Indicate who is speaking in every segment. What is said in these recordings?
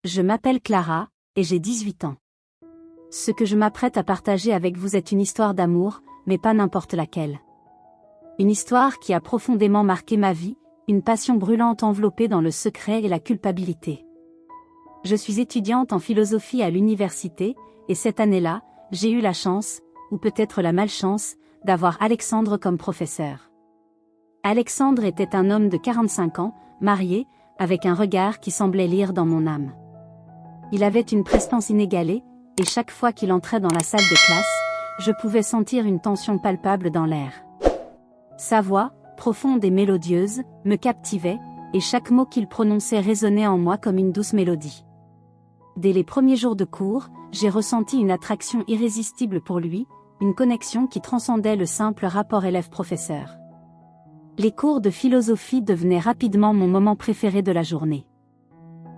Speaker 1: Je m'appelle Clara, et j'ai 18 ans. Ce que je m'apprête à partager avec vous est une histoire d'amour, mais pas n'importe laquelle. Une histoire qui a profondément marqué ma vie, une passion brûlante enveloppée dans le secret et la culpabilité. Je suis étudiante en philosophie à l'université, et cette année-là, j'ai eu la chance, ou peut-être la malchance, d'avoir Alexandre comme professeur. Alexandre était un homme de 45 ans, marié, avec un regard qui semblait lire dans mon âme. Il avait une prestance inégalée, et chaque fois qu'il entrait dans la salle de classe, je pouvais sentir une tension palpable dans l'air. Sa voix, profonde et mélodieuse, me captivait, et chaque mot qu'il prononçait résonnait en moi comme une douce mélodie. Dès les premiers jours de cours, j'ai ressenti une attraction irrésistible pour lui, une connexion qui transcendait le simple rapport élève-professeur. Les cours de philosophie devenaient rapidement mon moment préféré de la journée.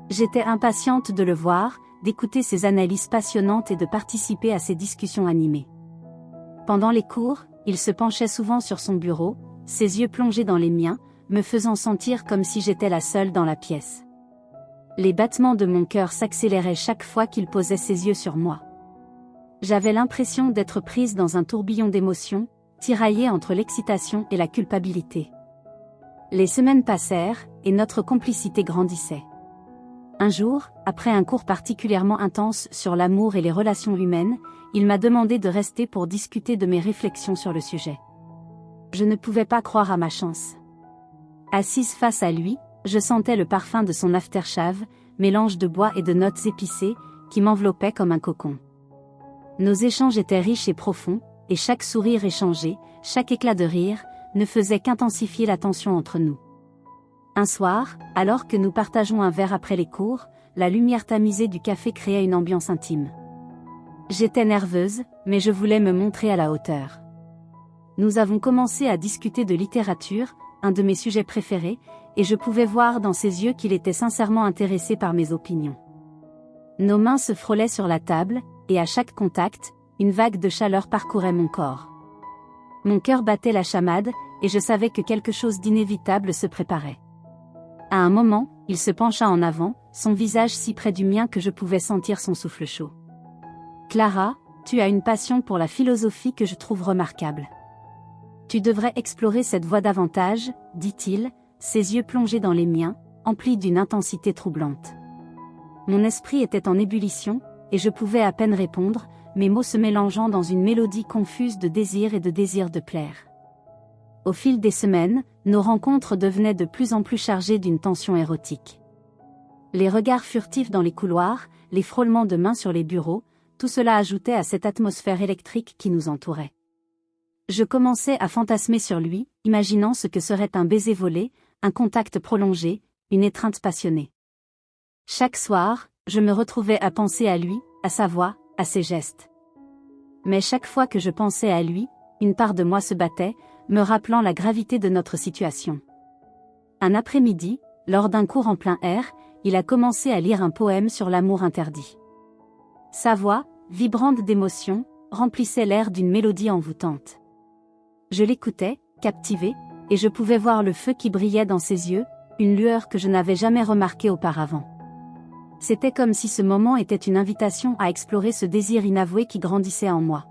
Speaker 1: J'étais impatiente de le voir, d'écouter ses analyses passionnantes et de participer à ses discussions animées. Pendant les cours, il se penchait souvent sur son bureau, ses yeux plongés dans les miens, me faisant sentir comme si j'étais la seule dans la pièce. Les battements de mon cœur s'accéléraient chaque fois qu'il posait ses yeux sur moi. J'avais l'impression d'être prise dans un tourbillon d'émotions, tiraillée entre l'excitation et la culpabilité. Les semaines passèrent, et notre complicité grandissait. Un jour, après un cours particulièrement intense sur l'amour et les relations humaines, il m'a demandé de rester pour discuter de mes réflexions sur le sujet. Je ne pouvais pas croire à ma chance. Assise face à lui, je sentais le parfum de son aftershave, mélange de bois et de notes épicées, qui m'enveloppait comme un cocon. Nos échanges étaient riches et profonds, et chaque sourire échangé, chaque éclat de rire, ne faisait qu'intensifier la tension entre nous. Un soir, alors que nous partageons un verre après les cours, la lumière tamisée du café créait une ambiance intime. J'étais nerveuse, mais je voulais me montrer à la hauteur. Nous avons commencé à discuter de littérature, un de mes sujets préférés, et je pouvais voir dans ses yeux qu'il était sincèrement intéressé par mes opinions. Nos mains se frôlaient sur la table, et à chaque contact, une vague de chaleur parcourait mon corps. Mon cœur battait la chamade, et je savais que quelque chose d'inévitable se préparait. À un moment, il se pencha en avant, son visage si près du mien que je pouvais sentir son souffle chaud. « Clara, tu as une passion pour la philosophie que je trouve remarquable. Tu devrais explorer cette voie davantage, » dit-il, ses yeux plongés dans les miens, emplis d'une intensité troublante. Mon esprit était en ébullition, et je pouvais à peine répondre, mes mots se mélangeant dans une mélodie confuse de désir et de désir de plaire. Au fil des semaines, nos rencontres devenaient de plus en plus chargées d'une tension érotique. Les regards furtifs dans les couloirs, les frôlements de mains sur les bureaux, tout cela ajoutait à cette atmosphère électrique qui nous entourait. Je commençais à fantasmer sur lui, imaginant ce que serait un baiser volé, un contact prolongé, une étreinte passionnée. Chaque soir, je me retrouvais à penser à lui, à sa voix, à ses gestes. Mais chaque fois que je pensais à lui, une part de moi se battait, me rappelant la gravité de notre situation. Un après-midi, lors d'un cours en plein air, il a commencé à lire un poème sur l'amour interdit. Sa voix, vibrante d'émotion, remplissait l'air d'une mélodie envoûtante. Je l'écoutais, captivée, et je pouvais voir le feu qui brillait dans ses yeux, une lueur que je n'avais jamais remarquée auparavant. C'était comme si ce moment était une invitation à explorer ce désir inavoué qui grandissait en moi.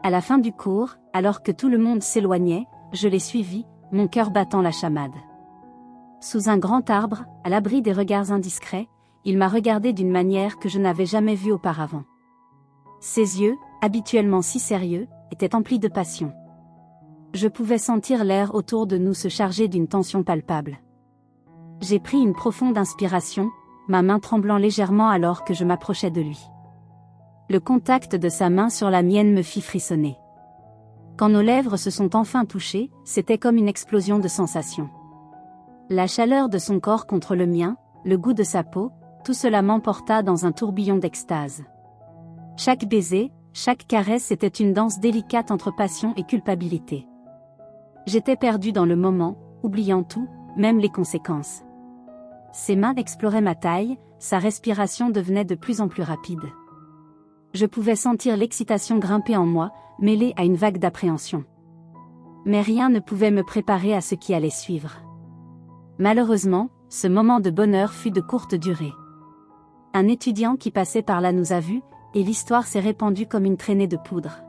Speaker 1: À la fin du cours, alors que tout le monde s'éloignait, je l'ai suivi, mon cœur battant la chamade. Sous un grand arbre, à l'abri des regards indiscrets, il m'a regardé d'une manière que je n'avais jamais vue auparavant. Ses yeux, habituellement si sérieux, étaient emplis de passion. Je pouvais sentir l'air autour de nous se charger d'une tension palpable. J'ai pris une profonde inspiration, ma main tremblant légèrement alors que je m'approchais de lui. Le contact de sa main sur la mienne me fit frissonner. Quand nos lèvres se sont enfin touchées, c'était comme une explosion de sensations. La chaleur de son corps contre le mien, le goût de sa peau, tout cela m'emporta dans un tourbillon d'extase. Chaque baiser, chaque caresse était une danse délicate entre passion et culpabilité. J'étais perdue dans le moment, oubliant tout, même les conséquences. Ses mains exploraient ma taille, sa respiration devenait de plus en plus rapide. Je pouvais sentir l'excitation grimper en moi, mêlée à une vague d'appréhension. Mais rien ne pouvait me préparer à ce qui allait suivre. Malheureusement, ce moment de bonheur fut de courte durée. Un étudiant qui passait par là nous a vus, et l'histoire s'est répandue comme une traînée de poudre.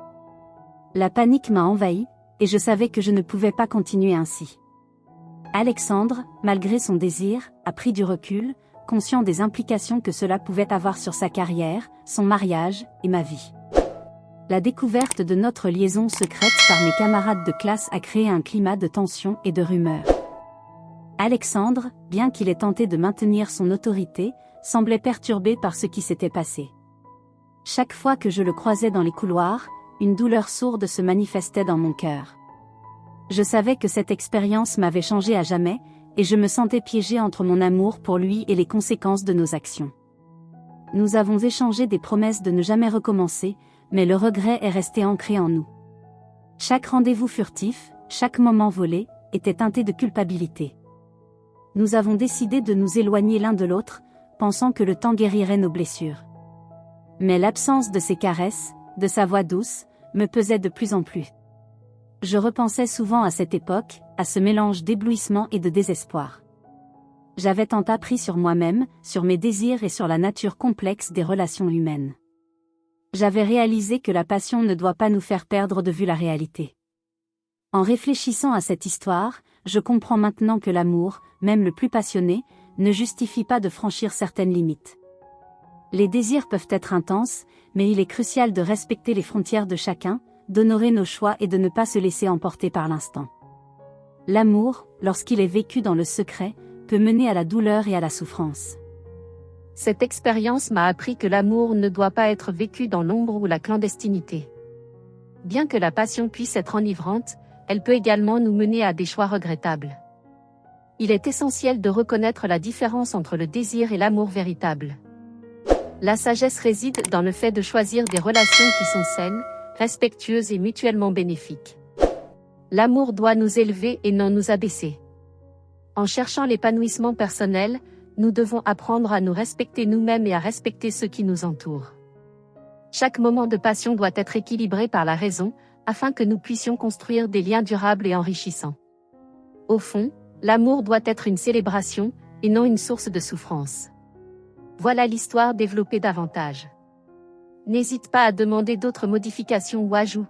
Speaker 1: La panique m'a envahi, et je savais que je ne pouvais pas continuer ainsi. Alexandre, malgré son désir, a pris du recul, conscient des implications que cela pouvait avoir sur sa carrière, son mariage, et ma vie. La découverte de notre liaison secrète par mes camarades de classe a créé un climat de tension et de rumeurs. Alexandre, bien qu'il ait tenté de maintenir son autorité, semblait perturbé par ce qui s'était passé. Chaque fois que je le croisais dans les couloirs, une douleur sourde se manifestait dans mon cœur. Je savais que cette expérience m'avait changé à jamais, et je me sentais piégée entre mon amour pour lui et les conséquences de nos actions. Nous avons échangé des promesses de ne jamais recommencer, mais le regret est resté ancré en nous. Chaque rendez-vous furtif, chaque moment volé, était teinté de culpabilité. Nous avons décidé de nous éloigner l'un de l'autre, pensant que le temps guérirait nos blessures. Mais l'absence de ses caresses, de sa voix douce, me pesait de plus en plus. Je repensais souvent à cette époque, à ce mélange d'éblouissement et de désespoir. J'avais tant appris sur moi-même, sur mes désirs et sur la nature complexe des relations humaines. J'avais réalisé que la passion ne doit pas nous faire perdre de vue la réalité. En réfléchissant à cette histoire, je comprends maintenant que l'amour, même le plus passionné, ne justifie pas de franchir certaines limites. Les désirs peuvent être intenses, mais il est crucial de respecter les frontières de chacun, d'honorer nos choix et de ne pas se laisser emporter par l'instant. L'amour, lorsqu'il est vécu dans le secret, peut mener à la douleur et à la souffrance.
Speaker 2: Cette expérience m'a appris que l'amour ne doit pas être vécu dans l'ombre ou la clandestinité. Bien que la passion puisse être enivrante, elle peut également nous mener à des choix regrettables. Il est essentiel de reconnaître la différence entre le désir et l'amour véritable. La sagesse réside dans le fait de choisir des relations qui sont saines, respectueuses et mutuellement bénéfiques. L'amour doit nous élever et non nous abaisser. En cherchant l'épanouissement personnel, nous devons apprendre à nous respecter nous-mêmes et à respecter ceux qui nous entourent. Chaque moment de passion doit être équilibré par la raison, afin que nous puissions construire des liens durables et enrichissants. Au fond, l'amour doit être une célébration, et non une source de souffrance. Voilà l'histoire développée davantage. N'hésite pas à demander d'autres modifications ou ajouts.